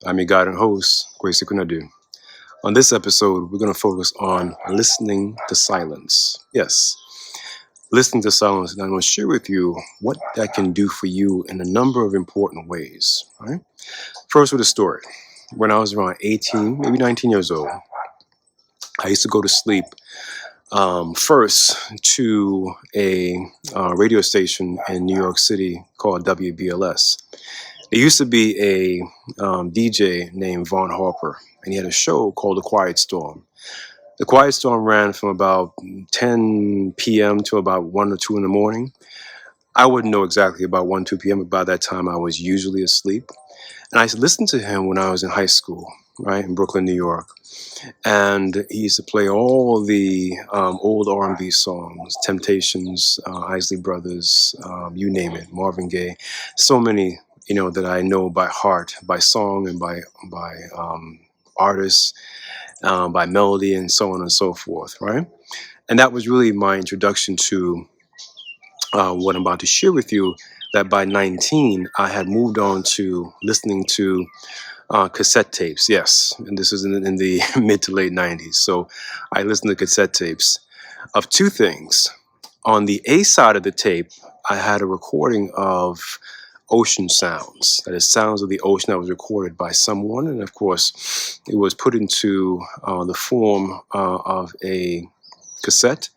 I'm your guide and host, Gracie Kunadu. On this episode, we're going to focus on listening to silence. Yes, listening to silence, and I'm going to share with you what that can do for you in a number of important ways. All right? First, with a story. When I was around 18, maybe 19 years old, I used to go to sleep first to a radio station in New York City called WBLS. There used to be a DJ named Von Harper, and he had a show called The Quiet Storm. The Quiet Storm ran from about 10 p.m. to about 1 or 2 in the morning. I wouldn't know exactly about 1, 2 p.m., but by that time I was usually asleep. And I listened to him when I was in high school, right, in Brooklyn, New York. And he used to play all the old R&B songs, Temptations, Isley Brothers, you name it, Marvin Gaye, so many, that I know by heart, by song and by artists, by melody, and so on and so forth, right? And that was really my introduction to what I'm about to share with you. That by 19, I had moved on to listening to cassette tapes, yes, and this was in the mid to late 90s. So I listened to cassette tapes of two things. On the A side of the tape, I had a recording of ocean sounds, that is, sounds of the ocean that was recorded by someone, and of course, it was put into the form of a cassette.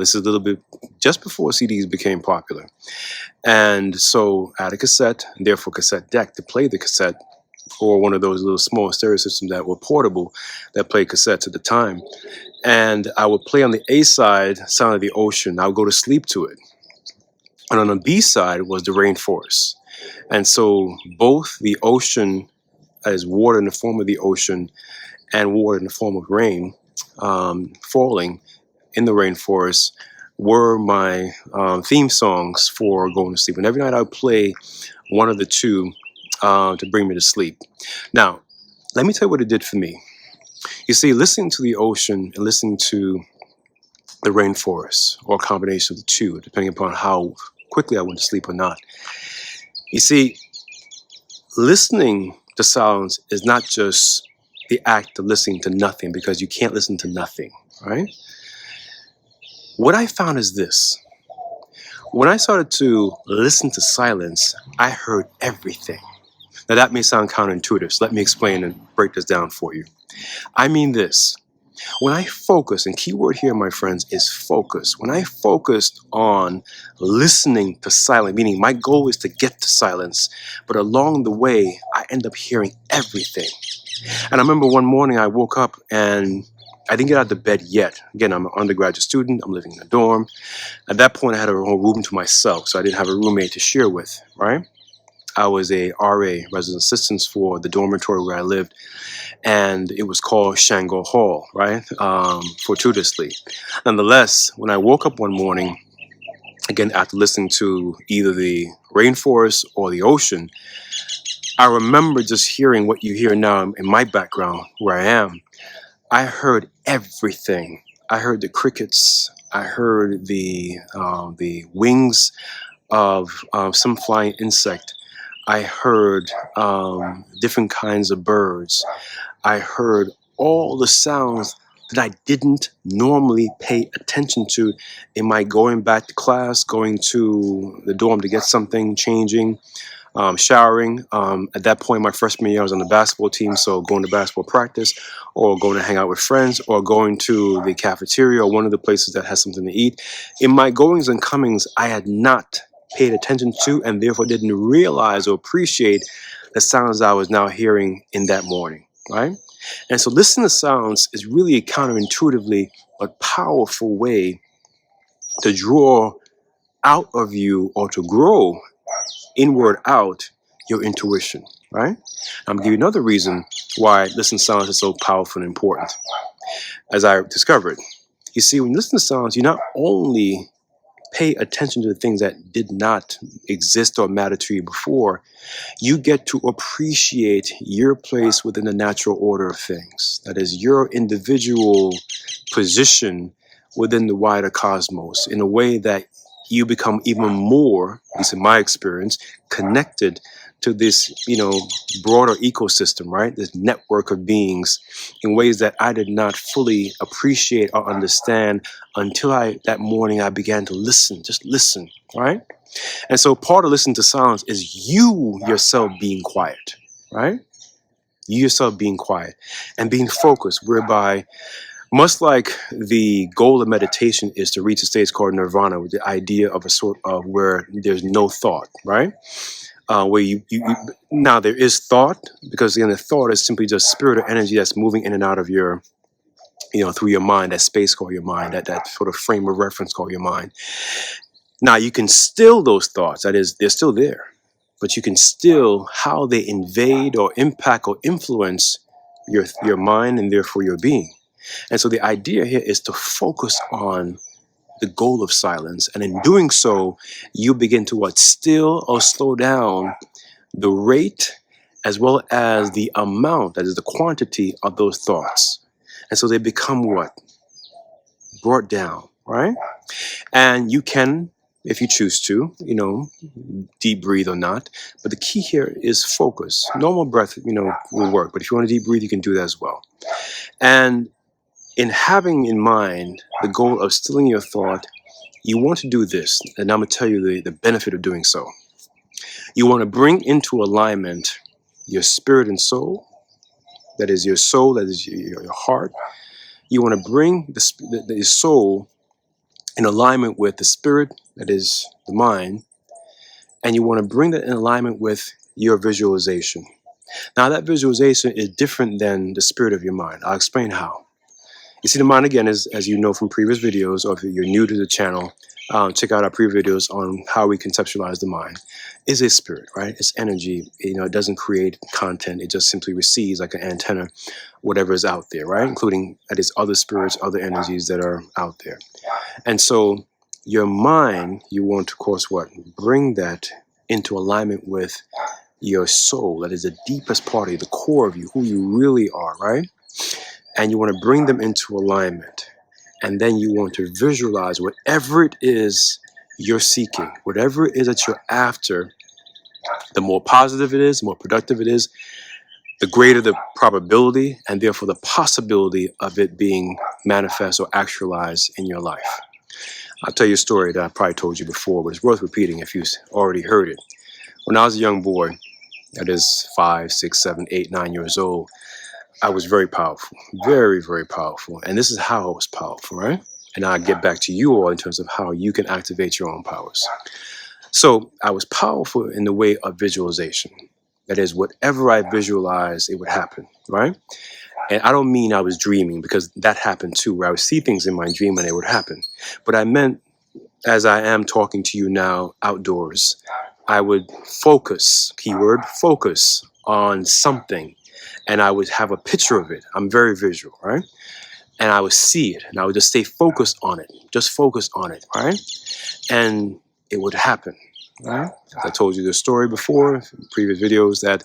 This is a little bit just before CDs became popular. And so I had a cassette, and therefore cassette deck to play the cassette, or one of those little small stereo systems that were portable that played cassettes at the time. And I would play on the A side, Sound of the Ocean. I would go to sleep to it. And on the B side was the rainforest. And so both the ocean, as water in the form of the ocean, and water in the form of rain falling in the rainforest were my theme songs for going to sleep. And every night I would play one of the two to bring me to sleep. Now, let me tell you what it did for me. You see, listening to the ocean and listening to the rainforest, or a combination of the two, depending upon how quickly I went to sleep or not. You see, listening to silence is not just the act of listening to nothing, because you can't listen to nothing, right? What I found is this. When I started to listen to silence, I heard everything. Now that may sound counterintuitive, so let me explain and break this down for you. I mean this. When I focus, and keyword here, my friends, is focus. When I focused on listening to silence, meaning my goal is to get to silence, but along the way, I end up hearing everything. And I remember one morning I woke up and I didn't get out of bed yet. Again, I'm an undergraduate student. I'm living in a dorm. At that point, I had a whole room to myself, so I didn't have a roommate to share with, right? I was a RA, resident assistant, for the dormitory where I lived, and it was called Shango Hall, right, fortuitously. Nonetheless, when I woke up one morning, again, after listening to either the rainforest or the ocean, I remember just hearing what you hear now in my background where I am. I heard everything. I heard the crickets. I heard the wings of some flying insect. I heard different kinds of birds. I heard all the sounds that I didn't normally pay attention to in my going back to class, going to the dorm to get something, changing, showering. At that point, my freshman year, I was on the basketball team, so going to basketball practice, or going to hang out with friends, or going to the cafeteria, or one of the places that has something to eat. In my goings and comings, I had not paid attention to, and therefore didn't realize or appreciate the sounds I was now hearing in that morning, right? And so listening to sounds is really a counterintuitively but powerful way to draw out of you, or to grow inward out your intuition, right? I'm going to give you another reason why listening to sounds is so powerful and important. As I discovered, you see, when you listen to sounds, you not only pay attention to the things that did not exist or matter to you before, you get to appreciate your place within the natural order of things. That is, your individual position within the wider cosmos, in a way that you become even more, at least in my experience, connected to this, broader ecosystem, right? This network of beings in ways that I did not fully appreciate or understand until that morning I began to listen, just listen, right? And so part of listening to silence is you yourself being quiet, right? You yourself being quiet and being focused, whereby much like the goal of meditation is to reach a stage called nirvana, with the idea of a sort of where there's no thought, right? Where you now there is thought, because again, the thought is simply just spirit or energy that's moving in and out of your, through your mind, that space called your mind, that sort of frame of reference called your mind. Now you can still those thoughts, that is, they're still there, but you can still how they invade or impact or influence your mind and therefore your being. And so the idea here is to focus on the goal of silence. And in doing so, you begin to still or slow down the rate as well as the amount, that is the quantity of those thoughts. And so they become brought down, right? And you can, if you choose to, deep breathe or not. But the key here is focus. Normal breath, will work. But if you want to deep breathe, you can do that as well. And in having in mind the goal of stilling your thought, you want to do this, and I'm going to tell you the benefit of doing so. You want to bring into alignment your spirit and soul, that is your soul, that is your heart. You want to bring the soul in alignment with the spirit, that is the mind, and you want to bring that in alignment with your visualization. Now, that visualization is different than the spirit of your mind. I'll explain how. You see, the mind, again, is, as you know from previous videos, or if you're new to the channel, check out our previous videos on how we conceptualize the mind, is a spirit, right? It's energy. It doesn't create content. It just simply receives like an antenna, whatever is out there, right? Including, that is, other spirits, other energies that are out there. And so your mind, you want to, of course, bring that into alignment with your soul. That is the deepest part of you, the core of you, who you really are, right? And you want to bring them into alignment. And then you want to visualize whatever it is you're seeking, whatever it is that you're after. The more positive it is, the more productive it is, the greater the probability and therefore the possibility of it being manifest or actualized in your life. I'll tell you a story that I probably told you before, but it's worth repeating if you've already heard it. When I was a young boy, that is 5, 6, 7, 8, 9 years old, I was very powerful, very, very powerful. And this is how I was powerful, right? And I'll get back to you all in terms of how you can activate your own powers. So I was powerful in the way of visualization. That is, whatever I visualized, it would happen, right? And I don't mean I was dreaming, because that happened too, where I would see things in my dream and it would happen. But I meant, as I am talking to you now outdoors, I would focus, keyword, focus on something. And I would have a picture of it. I'm very visual, right? And I would see it, and I would just stay focused on it, just focus on it, right? And it would happen, right? As I told you the story before, in previous videos, that,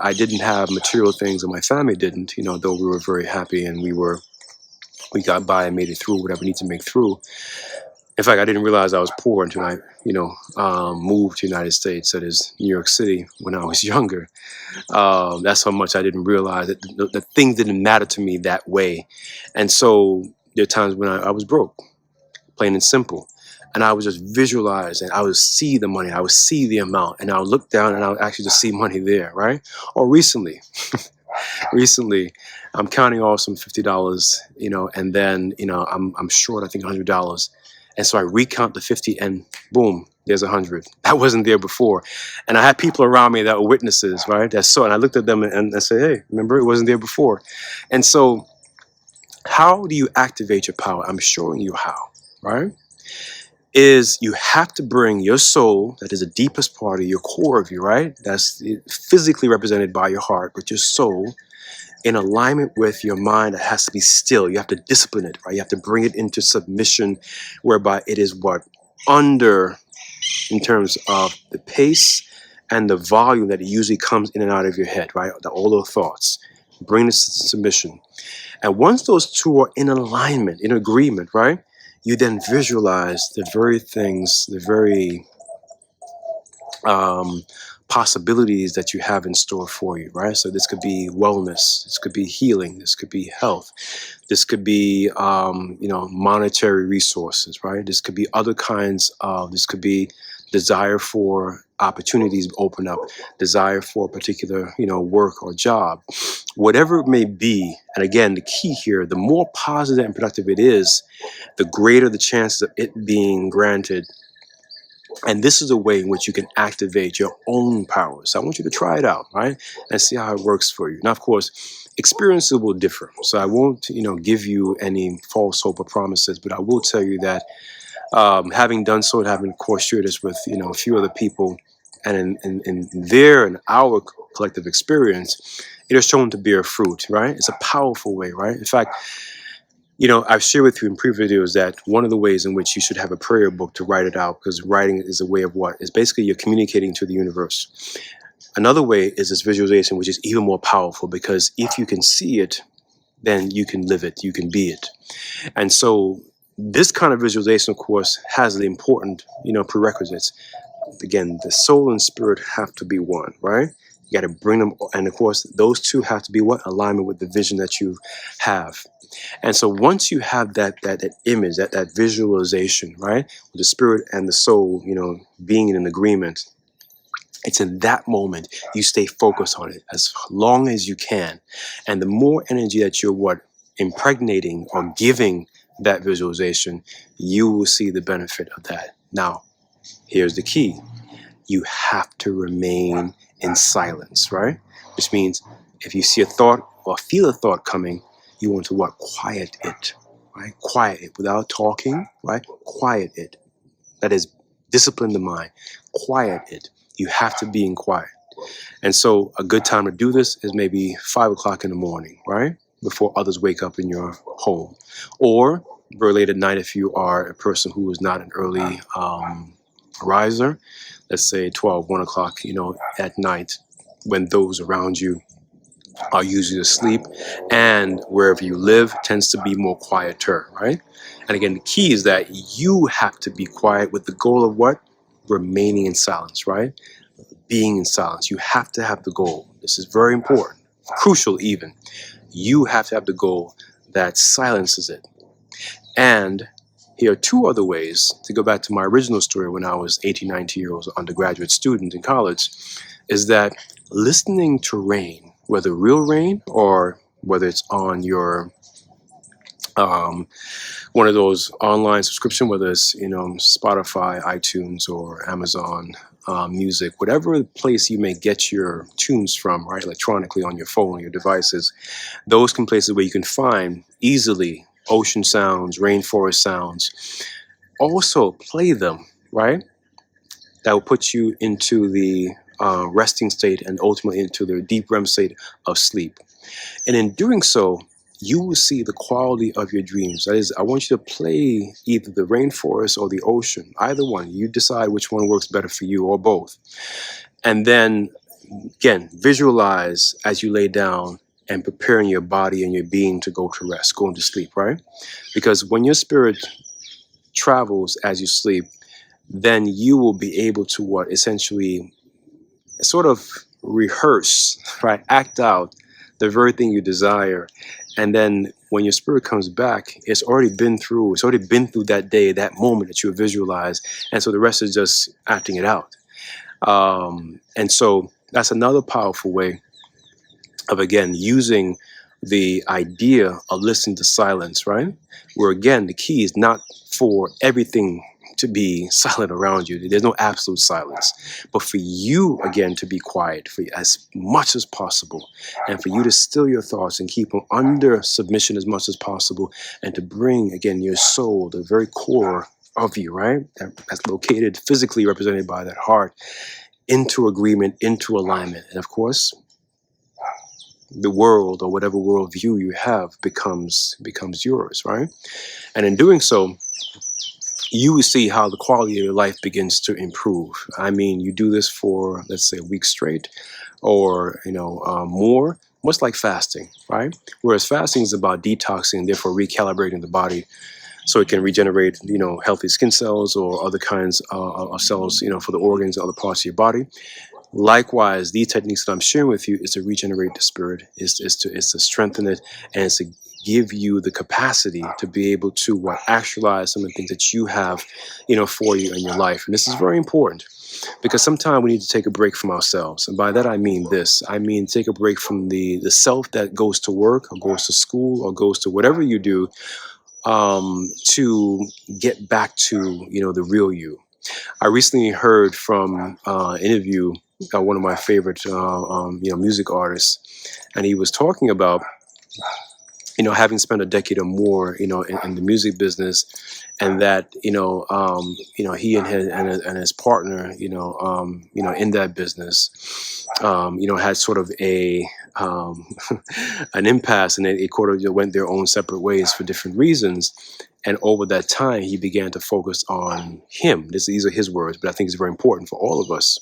I didn't have material things, and my family didn't, though we were very happy and we got by and made it through whatever we need to make through. In fact, I didn't realize I was poor until I, moved to the United States, that is New York City, when I was younger. That's how much I didn't realize that the things didn't matter to me that way. And so there are times when I was broke, plain and simple. And I would just visualize, and I would see the money, I would see the amount, and I would look down and I would actually just see money there, right? Or recently, I'm counting off some $50, and then, I'm short, I think $100. And so I recount the 50 and boom, there's 100. That wasn't there before. And I had people around me that were witnesses, right? That saw it. And I looked at them and I said, hey, remember, it wasn't there before. And so how do you activate your power? I'm showing you how, right? Is you have to bring your soul, that is the deepest part of your core of you, right? That's physically represented by your heart, but your soul, in alignment with your mind, that has to be still. You have to discipline it, right? You have to bring it into submission, whereby it is under, in terms of the pace and the volume that it usually comes in and out of your head, right? All those thoughts. Bring this to submission. And once those two are in alignment, in agreement, right? you then visualize the very things, the very um, possibilities that you have in store for you, right? So this could be wellness, this could be healing, this could be health, this could be, monetary resources, right? This could be other kinds of, this could be desire for opportunities to open up, desire for a particular, work or job, whatever it may be. And again, the key here, the more positive and productive it is, the greater the chances of it being granted. And this is a way in which you can activate your own powers. So I want you to try it out, right? And see how it works for you. Now, of course, experiences will differ. So I won't, give you any false hope or promises, but I will tell you that having done so and having, of course, shared this with, a few other people, and in their and our collective experience, it is shown to bear fruit, right? It's a powerful way, right? In fact, I've shared with you in previous videos that one of the ways in which you should have a prayer book to write it out, because writing is a way of what? It's basically you're communicating to the universe. Another way is this visualization, which is even more powerful, because if you can see it, then you can live it, you can be it. And so this kind of visualization, of course, has the important, prerequisites. Again, the soul and spirit have to be one, right? You got to bring them, and of course, those two have to be what? Alignment with the vision that you have. And so once you have that image, that visualization, right, with the spirit and the soul, being in an agreement, it's in that moment you stay focused on it as long as you can. And the more energy that you're impregnating or giving that visualization, you will see the benefit of that. Now, here's the key. You have to remain in silence, right? Which means if you see a thought or feel a thought coming, you want to what? Quiet it, right? Quiet it without talking, right? Quiet it. That is, discipline the mind. Quiet it. You have to be in quiet. And so a good time to do this is maybe 5 o'clock in the morning, right? Before others wake up in your home. Or very late at night if you are a person who is not an early riser. Let's say 12, 1 o'clock, at night, when those around you are usually asleep, and wherever you live tends to be more quieter, right? And again, the key is that you have to be quiet with the goal of what? Remaining in silence, right? Being in silence. You have to have the goal. This is very important, crucial even. You have to have the goal that silences it. And here are two other ways to go back to my original story when I was 18, 19 years old, undergraduate student in college, is that listening to rain, whether real rain or whether it's on your one of those online subscription, whether it's Spotify, iTunes, or Amazon Music, whatever place you may get your tunes from, right, electronically on your phone or your devices, those can places where you can find easily ocean sounds, rainforest sounds. Also play them, right? That will put you into the resting state and ultimately into the deep REM state of sleep. And in doing so, you will see the quality of your dreams. That is, I want you to play either the rainforest or the ocean, either one. You decide which one works better for you, or both. And then, again, visualize as you lay down and preparing your body and your being to go to rest, going to sleep, right? Because when your spirit travels as you sleep, then you will be able to what? Essentially sort of rehearse, right? Act out the very thing you desire. And then when your spirit comes back, it's already been through that day, that moment that you visualized. And so the rest is just acting it out. And so that's another powerful way of, again, using the idea of listening to silence, right? Where, again, the key is not for everything to be silent around you. There's no absolute silence, but for you, again, to be quiet for as much as possible, and for you to still your thoughts and keep them under submission as much as possible, and to bring, again, your soul, the very core of you, right? That's located physically represented by that heart, into agreement, into alignment. And of course, the world, or whatever worldview you have, becomes yours, right? And in doing so, you will see how the quality of your life begins to improve. I mean, you do this for, let's say, a week straight, or more, much like fasting, right? Whereas fasting is about detoxing, therefore recalibrating the body, so it can regenerate, healthy skin cells or other kinds of cells, for the organs and other parts of your body. Likewise, these techniques that I'm sharing with you is to regenerate the spirit, is to strengthen it, and it's to give you the capacity to be able to actualize some of the things that you have, for you in your life. And this is very important because sometimes we need to take a break from ourselves. And by that, I mean this. I mean, take a break from the self that goes to work or goes to school or goes to whatever you do, to get back to, the real you. I recently heard from an interview, one of my favorite, music artists, and he was talking about, having spent a decade or more, in the music business, and that, he and his partner, in that business, had sort of a an impasse, and it sort of went their own separate ways for different reasons. And over that time, he began to focus on him. These are his words, but I think it's very important for all of us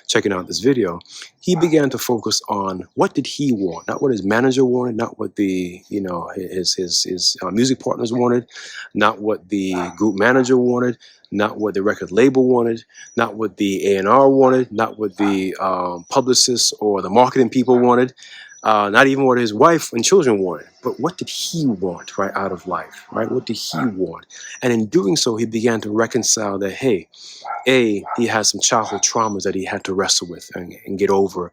checking out this video. He began to focus on what did he want, not what his manager wanted, not what the his music partners wanted, not what the group manager wanted, not what the record label wanted, not what the A&R wanted, not what the publicists or the marketing people wanted. Not even what his wife and children wanted, but what did he want, right, out of life, right? What did he want? And in doing so, he began to reconcile that, hey, he had some childhood traumas that he had to wrestle with and get over.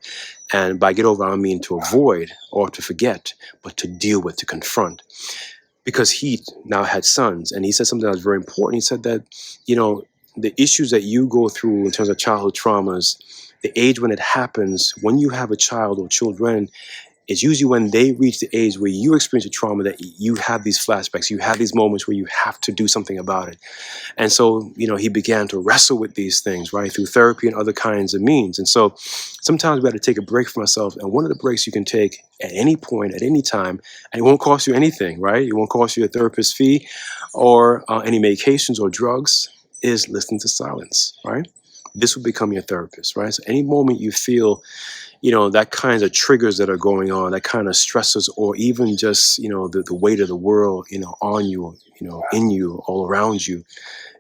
And by get over, I mean to avoid or to forget, but to deal with, to confront. Because he now had sons. And he said something that was very important. He said that, the issues that you go through in terms of childhood traumas, the age when it happens, when you have a child or children, it's usually when they reach the age where you experience a trauma that you have these flashbacks, you have these moments where you have to do something about it. And so, he began to wrestle with these things, right, through therapy and other kinds of means. And so sometimes we have to take a break from ourselves. And one of the breaks you can take at any point, at any time, and it won't cost you anything, right? It won't cost you a therapist fee or any medications or drugs, is listening to silence, right? This will become your therapist, right? So any moment you feel, that kinds of triggers that are going on, that kind of stresses, or even just, the weight of the world, on you, in you, all around you,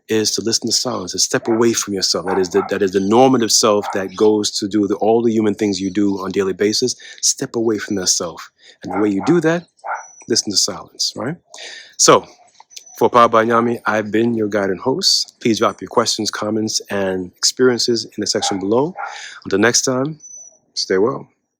is to listen to silence, to step away from yourself. That is the normative self that goes to do all the human things you do on a daily basis. Step away from that self. And the way you do that, listen to silence, right? So, for Powered by Nyame, I've been your guide and host. Please drop your questions, comments, and experiences in the section below. Until next time, stay well.